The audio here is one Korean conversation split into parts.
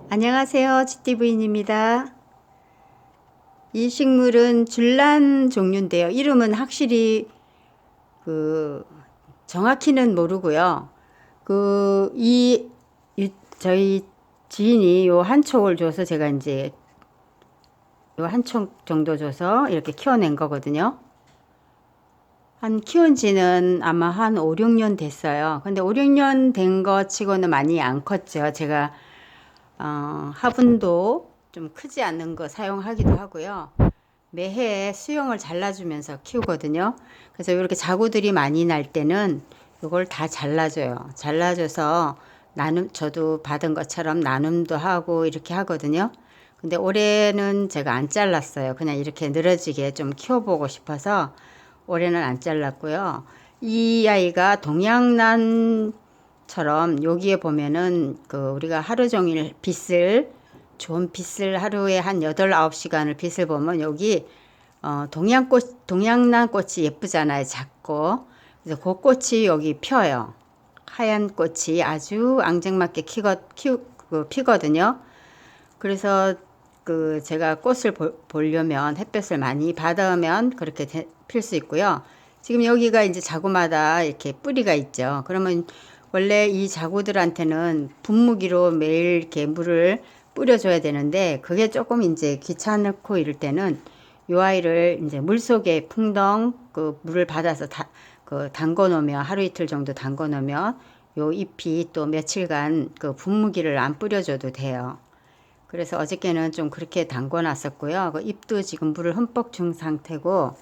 안녕하세요. GT부인입니다. 이 식물은 줄란 종류인데요. 이름은 확실히 그 정확히는 모르고요. 저희 지인이 요 한 촉을 줘서 제가 이제 요 한 촉 정도 줘서 이렇게 키워낸 거거든요. 한 키운 지는 아마 한 5, 6년 됐어요. 근데 5, 6년 된 거 치고는 많이 안 컸죠. 제가 화분도 좀 크지 않는 거 사용하기도 하고요. 매해 수영을 잘라주면서 키우거든요. 그래서 이렇게 자구들이 많이 날 때는 이걸 다 잘라줘요. 잘라줘서 저도 받은 것처럼 나눔도 하고 이렇게 하거든요. 근데 올해는 제가 안 잘랐어요. 그냥 이렇게 늘어지게 좀 키워보고 싶어서 올해는 안 잘랐고요. 이 아이가 동양난처럼 여기에 보면은 우리가 하루 종일 좋은 빛을 하루에 한 8, 9시간을 빛을 보면 여기 동양난 꽃이 예쁘잖아요. 작고. 그래서 그 꽃이 여기 펴요. 하얀 꽃이 아주 앙증맞게 피거든요. 그래서 제가 꽃을 보려면 햇볕을 많이 받으면 그렇게 필 수 있고요. 지금 여기가 이제 자구마다 이렇게 뿌리가 있죠. 그러면 원래 이 자구들한테는 분무기로 매일 이렇게 물을 뿌려줘야 되는데 그게 조금 이제 귀찮고 이럴 때는 요 아이를 이제 물 속에 풍덩 물을 받아서 담궈 놓으면 하루 이틀 정도 담궈 놓으면 요 잎이 또 며칠간 분무기를 안 뿌려줘도 돼요. 그래서 어저께는 좀 그렇게 담궈 놨었고요. 잎도 지금 물을 흠뻑 준 상태고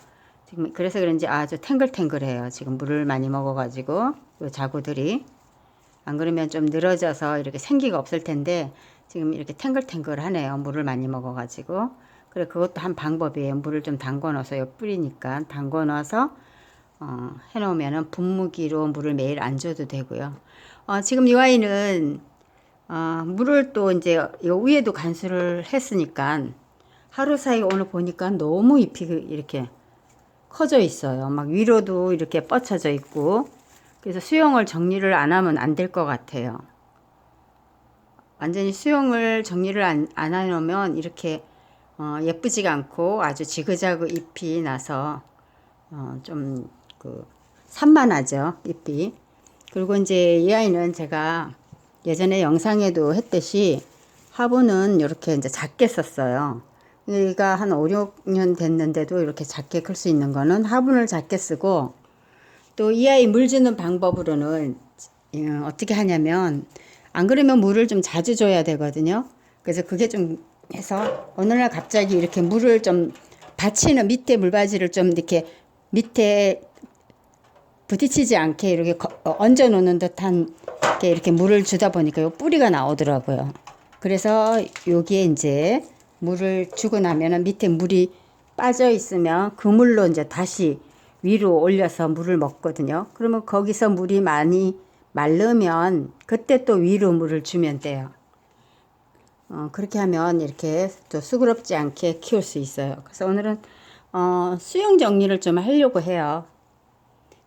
지금 그래서 그런지 아주 탱글탱글해요. 지금 물을 많이 먹어가지고 요 자구들이 안 그러면 좀 늘어져서 이렇게 생기가 없을 텐데 지금 이렇게 탱글탱글하네요. 물을 많이 먹어가지고. 그래 그것도 한 방법이에요. 물을 좀 담궈 넣어서 요 뿌리니까 담궈 넣어서 해놓으면은 분무기로 물을 매일 안 줘도 되고요. 지금 이 아이는 물을 또 이제 요 위에도 간수를 했으니까 하루 사이 오늘 보니까 너무 잎이 이렇게 커져 있어요. 막 위로도 이렇게 뻗쳐져 있고 그래서 수영을 정리를 안 하면 안 될 것 같아요. 완전히 수영을 정리를 안 해놓으면 이렇게 예쁘지가 않고 아주 지그자그 잎이 나서 좀 산만하죠 잎이. 그리고 이제 이 아이는 제가 예전에 영상에도 했듯이 화분은 이렇게 이제 작게 썼어요. 얘가 한 5, 6년 됐는데도 이렇게 작게 클 수 있는 거는 화분을 작게 쓰고 또 이 아이 물 주는 방법으로는 어떻게 하냐면 안 그러면 물을 좀 자주 줘야 되거든요. 그래서 그게 좀 해서 어느 날 갑자기 이렇게 물을 좀 받치는 밑에 물바지를 좀 이렇게 밑에 부딪히지 않게 이렇게 얹어 놓는 듯한 이렇게 물을 주다 보니까 요 뿌리가 나오더라고요. 그래서 여기에 이제 물을 주고 나면은 밑에 물이 빠져 있으면 그 물로 이제 다시 위로 올려서 물을 먹거든요. 그러면 거기서 물이 많이 마르면 그때 또 위로 물을 주면 돼요. 그렇게 하면 이렇게 또 수그럽지 않게 키울 수 있어요. 그래서 오늘은 수영 정리를 좀 하려고 해요.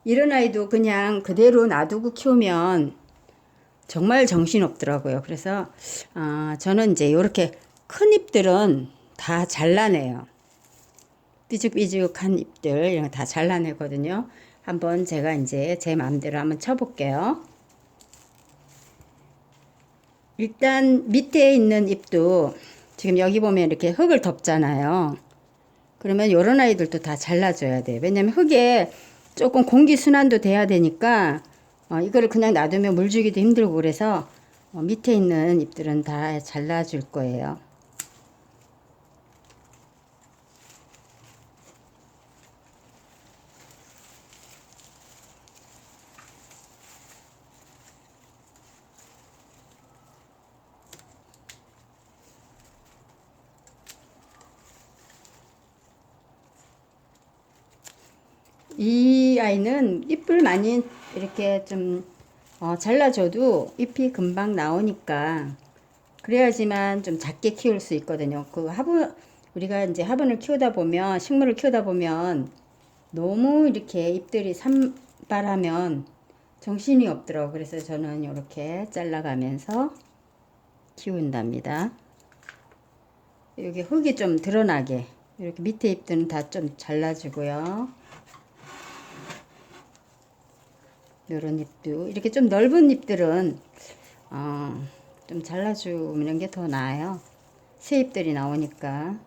이런 아이도 그냥 그대로 놔두고 키우면 정말 정신없더라고요. 그래서 저는 이제 이렇게 큰 잎들은 다 잘라내요. 삐죽삐죽한 잎들 이런 거 다 잘라내거든요. 한번 제가 이제 제 마음대로 한번 쳐볼게요. 일단 밑에 있는 잎도 지금 여기 보면 이렇게 흙을 덮잖아요. 그러면 이런 아이들도 다 잘라줘야 돼요. 왜냐면 흙에 조금 공기 순환도 돼야 되니까 이거를 그냥 놔두면 물 주기도 힘들고 그래서 밑에 있는 잎들은 다 잘라줄 거예요. 이 아이는 잎을 많이 이렇게 좀 잘라줘도 잎이 금방 나오니까 그래야지만 좀 작게 키울 수 있거든요. 우리가 이제 화분을 키우다 보면, 식물을 키우다 보면 너무 이렇게 잎들이 산발하면 정신이 없더라고요. 그래서 저는 이렇게 잘라가면서 키운답니다. 여기 흙이 좀 드러나게 이렇게 밑에 잎들은 다 좀 잘라주고요. 요런 잎도 이렇게 좀 넓은 잎들은 좀 잘라주는 게 더 나아요. 새 잎들이 나오니까.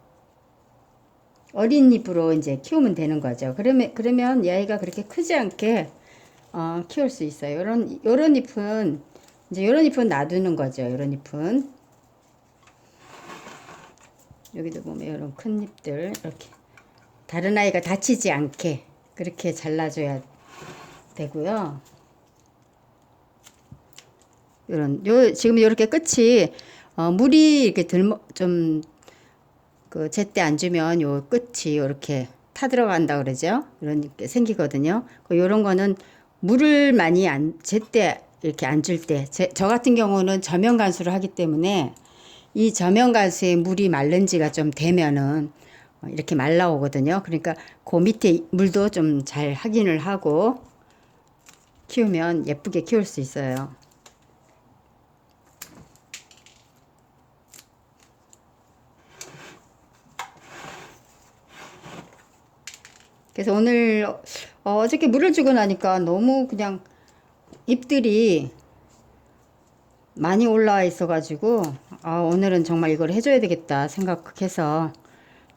어린 잎으로 이제 키우면 되는 거죠. 그러면 얘가 그렇게 크지 않게 키울 수 있어요. 요런 잎은 이제 요런 잎은 놔두는 거죠. 요런 잎은 여기도 보면 요런 큰 잎들 이렇게 다른 아이가 다치지 않게 그렇게 잘라줘야 되고요. 지금 이렇게 끝이 물이 이렇게 좀 그 제때 안 주면 요 끝이 이렇게 타 들어간다 그러죠. 이런 게 생기거든요. 요런 거는 물을 많이 제때 이렇게 안 줄 때, 저 같은 경우는 저면 관수를 하기 때문에 이 저면 관수에 물이 마른지가 좀 되면은 이렇게 말라오거든요. 그러니까 그 밑에 물도 좀 잘 확인을 하고 키우면 예쁘게 키울 수 있어요. 그래서 오늘 어저께 물을 주고 나니까 너무 그냥 잎들이 많이 올라와 있어 가지고 오늘은 정말 이걸 해줘야 되겠다 생각해서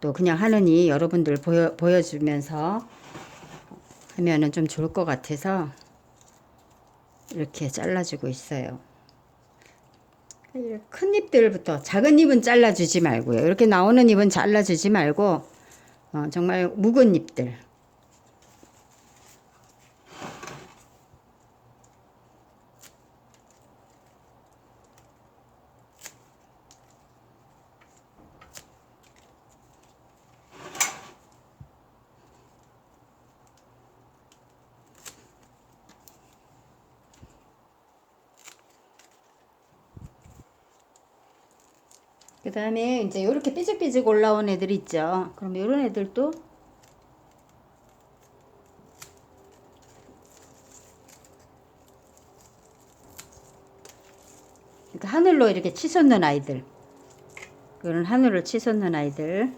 또 그냥 하느니 여러분들 보여주면서 하면은 좀 좋을 것 같아서 이렇게 잘라주고 있어요. 큰 잎들부터, 작은 잎은 잘라주지 말고요. 이렇게 나오는 잎은 잘라주지 말고 정말 묵은 잎들. 그 다음에 이제 이렇게 삐죽삐죽 올라온 애들 있죠. 그럼 이런 애들도 이렇게 하늘로 이렇게 치솟는 아이들. 이런 하늘로 치솟는 아이들.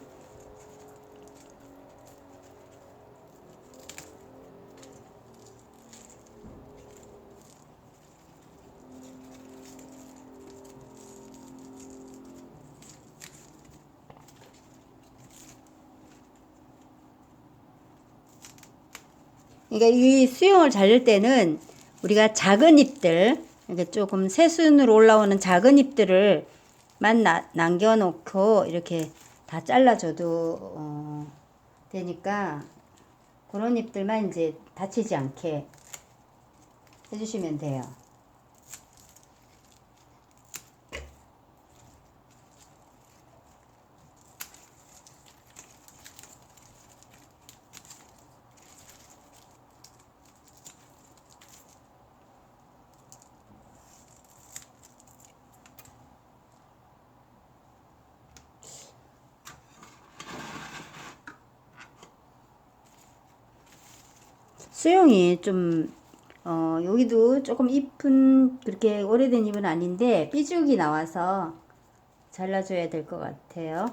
그러니까 이 수영을 자를 때는 우리가 작은 잎들, 이렇게 조금 새순으로 올라오는 작은 잎들을 남겨놓고 이렇게 다 잘라줘도 되니까 그런 잎들만 이제 다치지 않게 해주시면 돼요. 수영이 좀 여기도 조금 잎은 그렇게 오래된 잎은 아닌데 삐죽이 나와서 잘라줘야 될 것 같아요.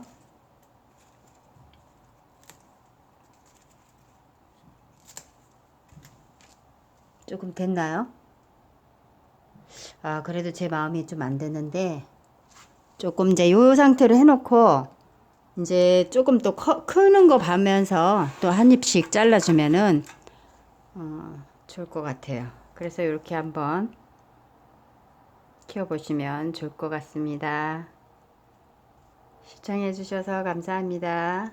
조금 됐나요? 그래도 제 마음이 좀 안 드는데 조금 이제 요 상태로 해놓고 이제 조금 또 크는 거 봐면서 또 한 잎씩 잘라주면은 좋을 것 같아요. 그래서 이렇게 한번 키워보시면 좋을 것 같습니다. 시청해 주셔서 감사합니다.